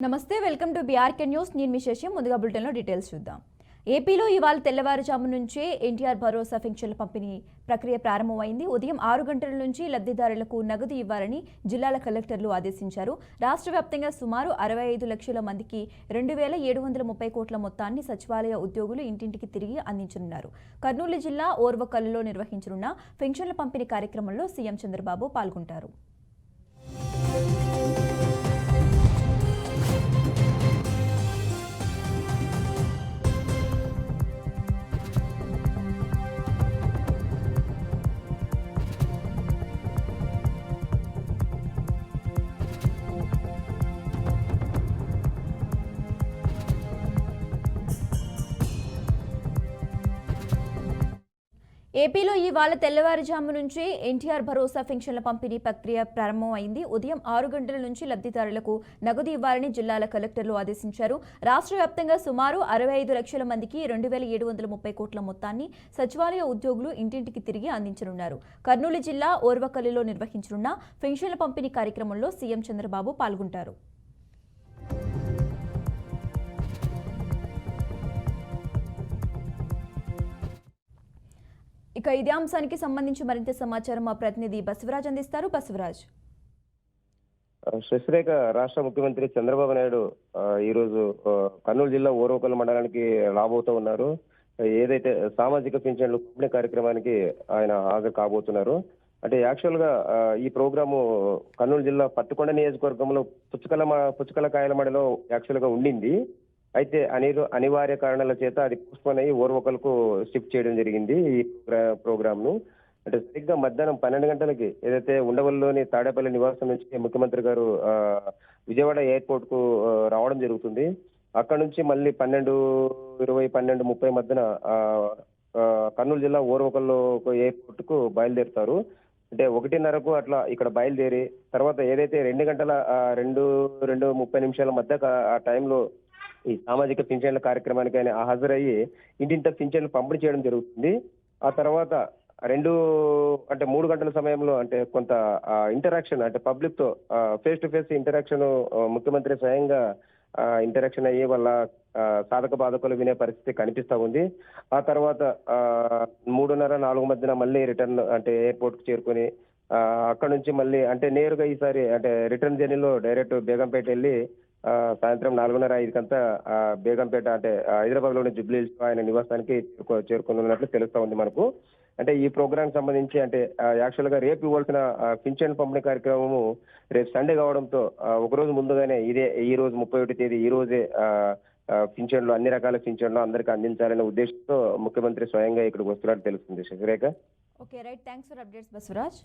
నమస్తే welcome to BRK news. నేను మీ శశి. ముందుగా బులెటిన్లో డీటెయిల్స్ చూద్దాం. ఏపీలో ఇవాళ తెల్లవారుజాము నుంచే ఎన్టీఆర్ భరోసా పింఛన్ల పంపిణీ ప్రక్రియ ప్రారంభమైంది. ఉదయం 6 గంటల నుంచి లబ్ధిదారులకు నగదు ఇవ్వాలని జిల్లాల కలెక్టర్లు ఆదేశించారు. రాష్ట్ర వ్యాప్తంగా సుమారు 65 లక్షల మందికి 2,730 కోట్ల మొత్తాన్ని సచివాలయ ఉద్యోగులు ఇంటింటికి తిరిగి అందించనున్నారు. కర్నూలు జిల్లా ఓర్వకల్లులో నిర్వహించనున్న పింఛన్ల పంపిణీ కార్యక్రమంలో సీఎం చంద్రబాబు పాల్గొంటారు. ఏపీలో ఇవాళ తెల్లవారుజాము నుంచి ఎన్టీఆర్ భరోసా పింఛన్ల పంపిణీ ప్రక్రియ ప్రారంభమైంది. ఉదయం 6 గంటల నుంచి లబ్ధిదారులకు నగదు ఇవ్వాలని జిల్లాల కలెక్టర్లు ఆదేశించారు. రాష్ట్ర వ్యాప్తంగా సుమారు 65 లక్షల మందికి 2,730 కోట్ల మొత్తాన్ని సచివాలయ ఉద్యోగులు ఇంటింటికి తిరిగి అందించనున్నారు. కర్నూలు జిల్లా ఓర్వకల్లులో నిర్వహించనున్న పింఛన్ల పంపిణీ కార్యక్రమంలో సీఎం చంద్రబాబు పాల్గొంటారు. ఇక ఇదే అంశానికి సంబంధించి మరింత సమాచారం మా ప్రతినిధి బసవరాజ్ అందిస్తారు. బసవరాజ్. శశిరేఖ, రాష్ట్ర ముఖ్యమంత్రి చంద్రబాబు నాయుడు ఈరోజు కర్నూలు జిల్లా ఓర్వకల్లు మండలానికి రాబోతూ ఉన్నారు. ఏదైతే సామాజిక పింఛన్లు పంపిణీ కార్యక్రమానికి ఆయన హాజరు కాబోతున్నారు. అంటే యాక్చువల్ గా ఈ ప్రోగ్రాము కర్నూలు జిల్లా పత్తికొండ నియోజకవర్గంలో పుచ్చకల కాయలమడిలో యాక్చువల్ గా ఉండింది. అయితే అనివార్య కారణాల చేత అది పోస్ట్పోన్ అయ్యి ఓర్వకల్కు షిఫ్ట్ చేయడం జరిగింది. ఈ ప్రోగ్రామ్ ను అంటే సరిగ్గా మధ్యాహ్నం 12 గంటలకి ఏదైతే ఉండవల్లిలోని తాడేపల్లి నివాసం నుంచి ముఖ్యమంత్రి గారు విజయవాడ ఎయిర్పోర్ట్ కు రావడం జరుగుతుంది. అక్కడ నుంచి మళ్ళీ 12:20, 12:30 మధ్యన కర్నూలు జిల్లా ఓర్వకల్లు ఎయిర్పోర్ట్ కు బయలుదేరుతారు. అంటే 1:30కు అట్లా ఇక్కడ బయలుదేరి తర్వాత ఏదైతే 2:30 మధ్య ఆ టైంలో ఈ సామాజిక పింఛన్ల కార్యక్రమానికి ఆయన హాజరయ్యి ఇంటింట పింఛన్లు పంపిణీ చేయడం జరుగుతుంది. ఆ తర్వాత 3 గంటల సమయంలో అంటే కొంత ఇంటరాక్షన్ అంటే పబ్లిక్ తో ఫేస్ టు ఫేస్ ఇంటరాక్షన్ ముఖ్యమంత్రి స్వయంగా ఇంటరాక్షన్ అయ్యి వాళ్ళ సాధక బాధకులు వినే పరిస్థితి కనిపిస్తా ఉంది. ఆ తర్వాత 3:30, 4 మధ్యన మళ్ళీ రిటర్న్ అంటే ఎయిర్పోర్ట్ కు చేరుకొని అక్కడ నుంచి మళ్ళీ అంటే నేరుగా ఈసారి అంటే రిటర్న్ జర్నీలో డైరెక్ట్ బేగంపేట వెళ్ళి సాయంత్రం 4:30, 5 బేగంపేట అంటే హైదరాబాద్ లోని జూబ్లీ హిల్స్ ఆయన నివాసానికి చేరుకున్నట్లు తెలుస్తా ఉంది మనకు. అంటే ఈ ప్రోగ్రామ్ సంబంధించి అంటే యాక్చువల్ గా రేపు ఇవ్వాల్సిన పింఛన్ పంపిణీ కార్యక్రమము రేపు సండే కావడంతో ఒకరోజు ముందుగానే ఈ రోజు 31 తేదీ ఈ రోజే పింఛన్లు అన్ని రకాల పింఛన్లు అందరికీ అందించాలనే ఉద్దేశంతో ముఖ్యమంత్రి స్వయంగా ఇక్కడికి వస్తున్నట్టు తెలుస్తుంది. Sasirekha. Okay right, thanks for updates Basavaraj.